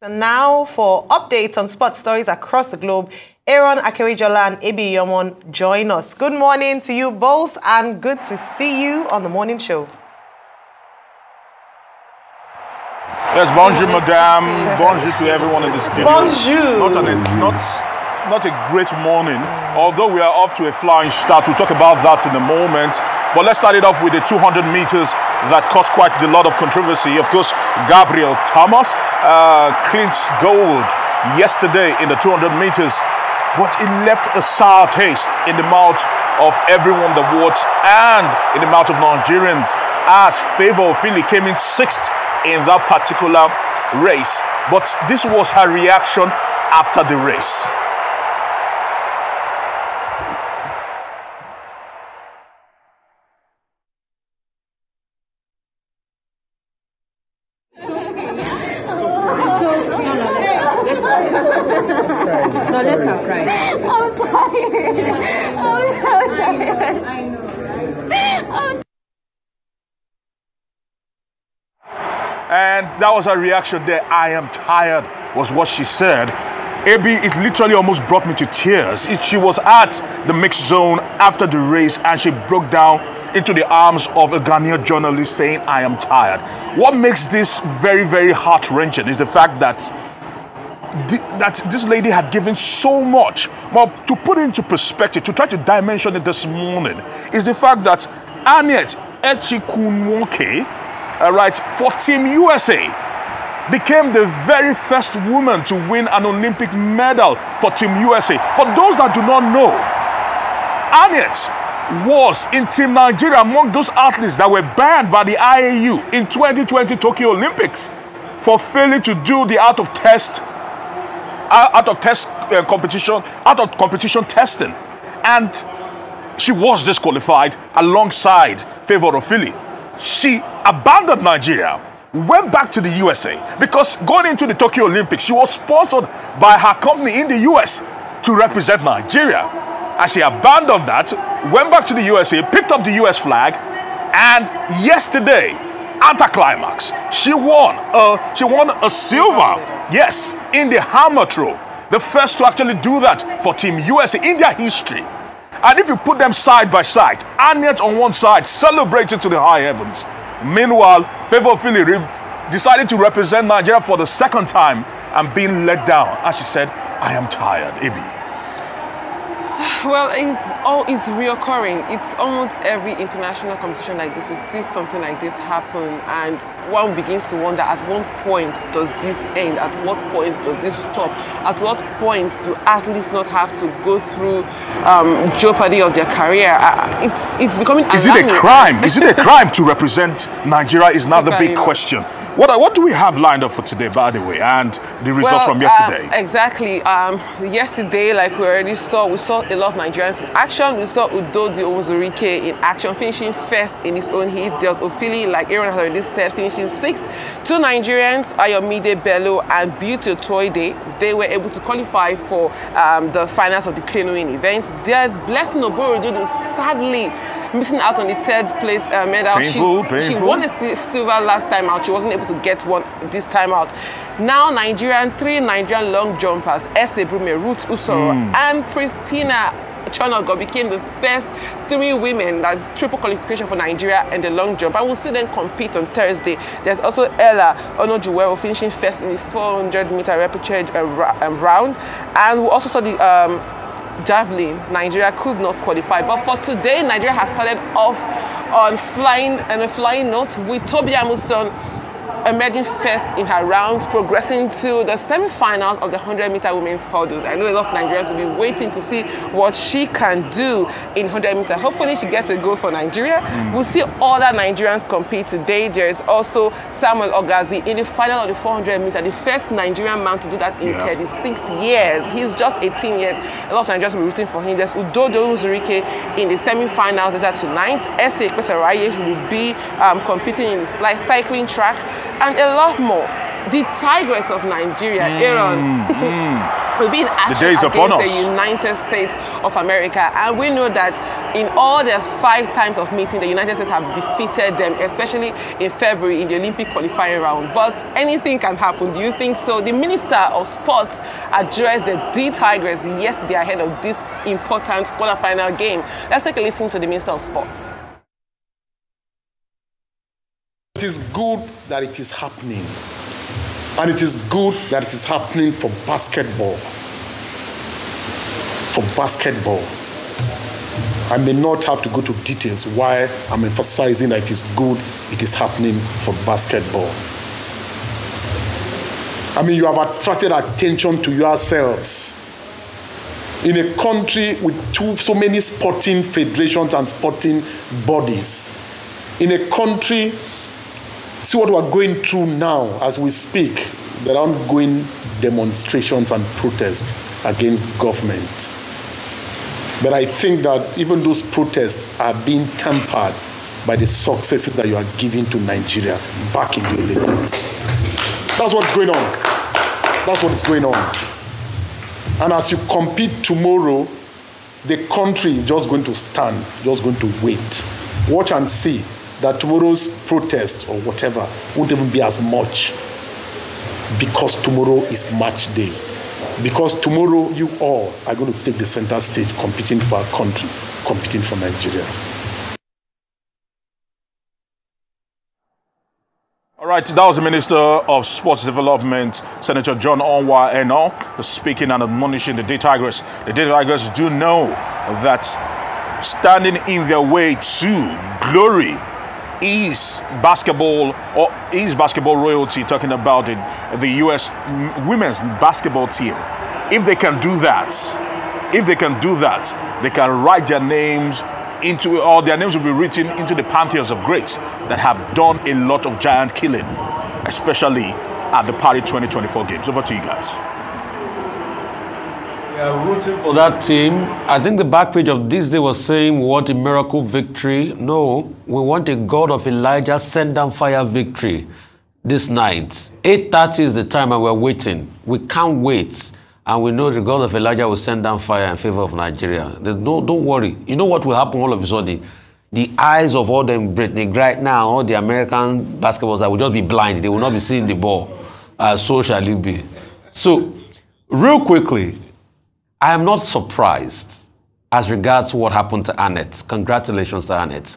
So now for updates on sports stories across the globe, Aaron Akerejola and Ebi Yomon join us. Good morning to you both and good to see you on the morning show. Yes, bonjour, madame. Bonjour to everyone in the studio. Bonjour. Not a great morning, although we are off to a flying start. We'll talk about that in a moment. But let's start it off with the 200 meters that caused quite a lot of controversy. Of course, Gabriel Thomas clinched gold yesterday in the 200 meters, but it left a sour taste in the mouth of everyone that watched and in the mouth of Nigerians as Ofili came in 6th in that particular race. But this was her reaction after the race. No, let her cry. I'm tired. I'm so tired. I know, right? And that was her reaction there. I am tired was what she said. Ebi, it literally almost brought me to tears. She was at the mixed zone after the race and she broke down into the arms of a Ghanaian journalist saying, I am tired. What makes this very, very heart-wrenching is the fact that this lady had given so much. Well, to put it into perspective, to try to dimension it this morning, is the fact that Annette Echikunwoke, for Team USA, became the very first woman to win an Olympic medal for Team USA. For those that do not know, Annette was in Team Nigeria among those athletes that were banned by the IAU in 2020 Tokyo Olympics for failing to do the out of competition testing, and she was disqualified alongside Ofili. She abandoned Nigeria, went back to the USA because going into the Tokyo Olympics, she was sponsored by her company in the US to represent Nigeria. And she abandoned that, went back to the USA, picked up the US flag, and yesterday, anticlimax, she won a silver, yes, in the hammer throw. The first to actually do that for Team USA in their history. And if you put them side by side, Annette on one side celebrating to the high heavens. Meanwhile, Ofili decided to represent Nigeria for the second time and being let down. And she said, I am tired, Ebi. Well, it's reoccurring. It's almost every international competition like this. We see something like this happen, and one begins to wonder, at what point does this end? At what point does this stop? At what point do athletes not have to go through jeopardy of their career? It's becoming alarming. Is it a crime? Is it a crime to represent Nigeria is now the big question. What do we have lined up for today, by the way, and the results from yesterday? Exactly. Yesterday, like we already saw, we saw a lot of Nigerians in action. We saw Udodi Owuzurike in action, finishing first in his own heat. There was Ofili, like Aaron has already said, finishing 6th. 2 Nigerians, Ayomide Bello and Beauty Otoide, they were able to qualify for the finals of the canoeing event. There's Blessing Oborododo, sadly missing out on the 3rd place medal. Painful. She won the silver last time out. She wasn't able to get one this time out. Now 3 Nigerian long jumpers, Ese Brume, Ruth Usoro, and Christina Chonogo became the first 3 women, that's triple qualification for Nigeria and the long jump. And we'll see them compete on Thursday. There's also Ella Onojuwero finishing first in the 400-meter repechage round. And we also saw the javelin. Nigeria could not qualify. But for today, Nigeria has started off on a flying note with Tobi Amuson emerging first in her round, progressing to the semi-finals of the 100-meter women's hurdles. I know a lot of Nigerians will be waiting to see what she can do in 100-meter. Hopefully she gets a goal for Nigeria. We'll see other Nigerians compete today. There is also Samuel Ogazi in the final of the 400-meter, the first Nigerian man to do that in 36 years. He's just 18 years. A lot of Nigerians will be rooting for him. There's Udodo Uzurike in the semi-finals. There's tonight. Ese Kwesaraye will be competing in the cycling track, and a lot more. the Tigress of Nigeria, Aaron, will be in action days upon us. against the United States of America. And we know that in all the 5 times of meeting, the United States have defeated them, especially in February in the Olympic qualifying round. But anything can happen. Do you think so? The Minister of Sports addressed the Tigress yesterday ahead of this important quarterfinal game. Let's take a listen to the Minister of Sports. It is good that it is happening. And it is good that it is happening for basketball. For basketball. I may not have to go to details why I'm emphasizing that it is good it is happening for basketball. I mean, you have attracted attention to yourselves. In a country with so many sporting federations and sporting bodies. In a country, see what we're going through now as we speak. There are ongoing demonstrations and protests against government. But I think that even those protests are being tempered by the successes that you are giving to Nigeria back in the Olympics. That's what's going on. That's what is going on. And as you compete tomorrow, the country is just going to stand, just going to wait. Watch and see that tomorrow's protest or whatever won't even be as much, because tomorrow is match day. Because tomorrow you all are going to take the center stage, competing for our country, competing for Nigeria. All right, that was the Minister of Sports Development, Senator John Onwa Eno, speaking and admonishing the Tigress. The Tigress do know that standing in their way to glory is basketball, or is basketball royalty, talking about the U.S. women's basketball team. If they can do that, they can write their names into, or their names will be written into the pantheons of greats that have done a lot of giant killing, especially at the Paris 2024 games. Over to you guys. We are rooting for that team. I think the back page of this day was saying we want a miracle victory. No, we want a God of Elijah send down fire victory this night. 8:30 is the time and we're waiting. We can't wait. And we know the God of Elijah will send down fire in favor of Nigeria. Don't worry. You know what will happen all of a sudden? The eyes of all them Brittany right now, all the American basketballers, will just be blind. They will not be seeing the ball. So shall it be. So, real quickly, I am not surprised as regards to what happened to Annette. Congratulations to Annette.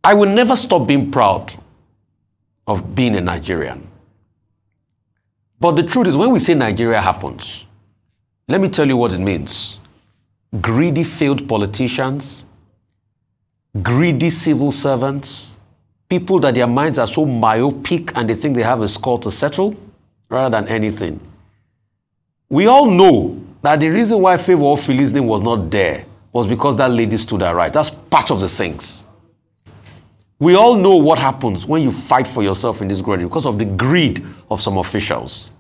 I will never stop being proud of being a Nigerian. But the truth is, when we say Nigeria happens, let me tell you what it means. Greedy failed politicians, greedy civil servants, people that their minds are so myopic and they think they have a score to settle rather than anything. We all know that the reason why Favor Ofili's name was not there was because that lady stood her right. That's part of the things. We all know what happens when you fight for yourself in this country because of the greed of some officials.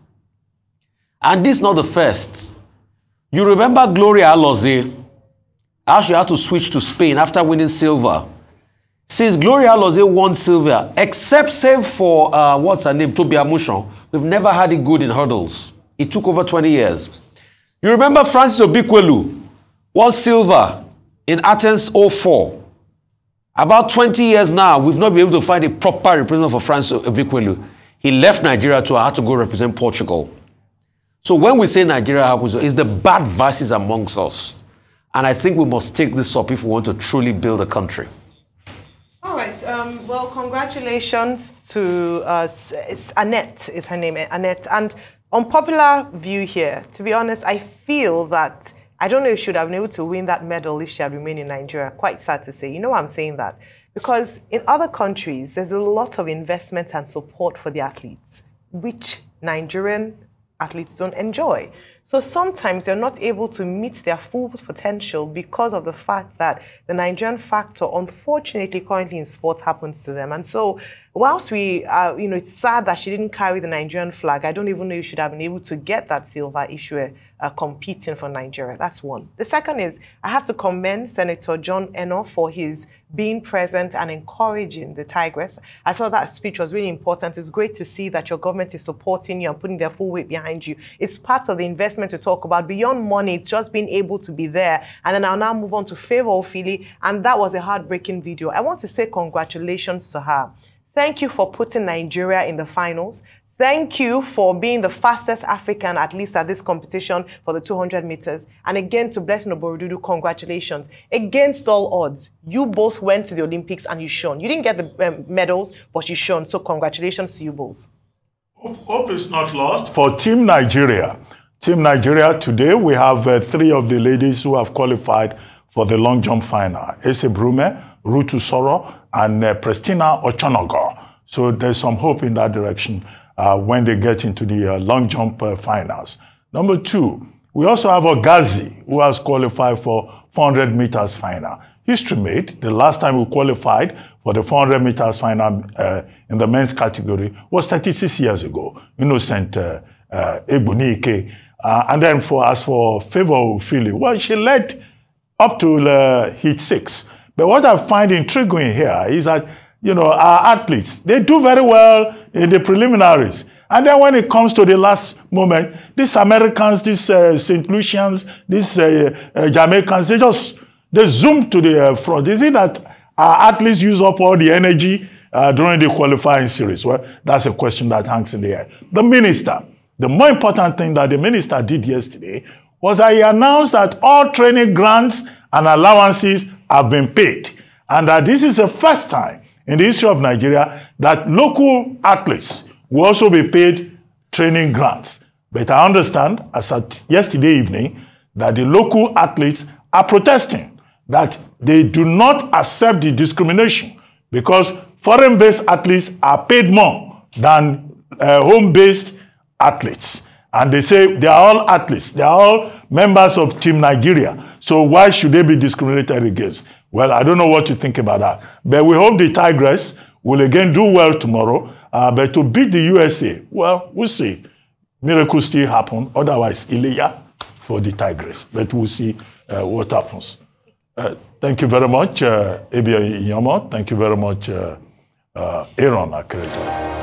And this is not the first. You remember Gloria Alozie, how she had to switch to Spain after winning silver. Since Gloria Alozie won silver, except save for, what's her name, Tobi Amushon, we've never had it good in hurdles. It took over 20 years. You remember Francis Obikwelu won silver in Athens 04. About 20 years now, we've not been able to find a proper representative for Francis Obikwelu. He left Nigeria to have to go represent Portugal. So when we say Nigeria happens, it's the bad vices amongst us. And I think we must take this up if we want to truly build a country. All right. Well, congratulations to it's Annette, is her name, Annette. And unpopular view here, to be honest, I feel that I don't know if she would have been able to win that medal if she had remained in Nigeria. Quite sad to say. You know why I'm saying that? Because in other countries, there's a lot of investment and support for the athletes, which Nigerian athletes don't enjoy. So sometimes they're not able to meet their full potential because of the fact that the Nigerian factor, unfortunately, currently in sports happens to them. And so whilst we, it's sad that she didn't carry the Nigerian flag, I don't even know if she should have been able to get that silver if she were competing for Nigeria. That's one. The second is, I have to commend Senator John Eno for his being present and encouraging the Tigress. I thought that speech was really important. It's great to see that your government is supporting you and putting their full weight behind you. It's part of the investment to talk about. Beyond money, it's just being able to be there. And then I'll now move on to Favor Ofili. And that was a heartbreaking video. I want to say congratulations to her. Thank you for putting Nigeria in the finals. Thank you for being the fastest African, at least at this competition, for the 200 meters. And again, to Blessing Oborududu, congratulations. Against all odds, you both went to the Olympics and you shone. You didn't get the medals, but you shone. So congratulations to you both. Hope is not lost for Team Nigeria. Team Nigeria, today we have 3 of the ladies who have qualified for the long jump final. Ese Brume, Ruth Usoro, and Pristina Ochonogo. So there's some hope in that direction when they get into the long jump finals. Number 2, we also have Ogazi, who has qualified for 400 meters final. History made, the last time we qualified for the 400 meters final in the men's category was 36 years ago. Innocent Ebunike. And then as for Favor Ofili, well, she led up to heat 6. But what I find intriguing here is that, you know, our athletes, they do very well in the preliminaries. And then when it comes to the last moment, these Americans, these St. Lucians, these Jamaicans, they zoom to the front. Is it that our athletes use up all the energy during the qualifying series? Well, that's a question that hangs in the air. The minister, the more important thing that the minister did yesterday was that he announced that all training grants and allowances have been paid. And that this is the first time in the history of Nigeria that local athletes will also be paid training grants. But I understand, as at yesterday evening, that the local athletes are protesting, that they do not accept the discrimination because foreign-based athletes are paid more than home-based athletes. And they say they are all athletes. They are all members of Team Nigeria. So why should they be discriminated against? Well, I don't know what you think about that. But we hope the Tigress will again do well tomorrow. But to beat the USA, well, we'll see. Miracles still happen. Otherwise, Ilya for the Tigress. But we'll see what happens. Thank you very much, Ebia Inyama. Thank you very much, Aaron Akereja.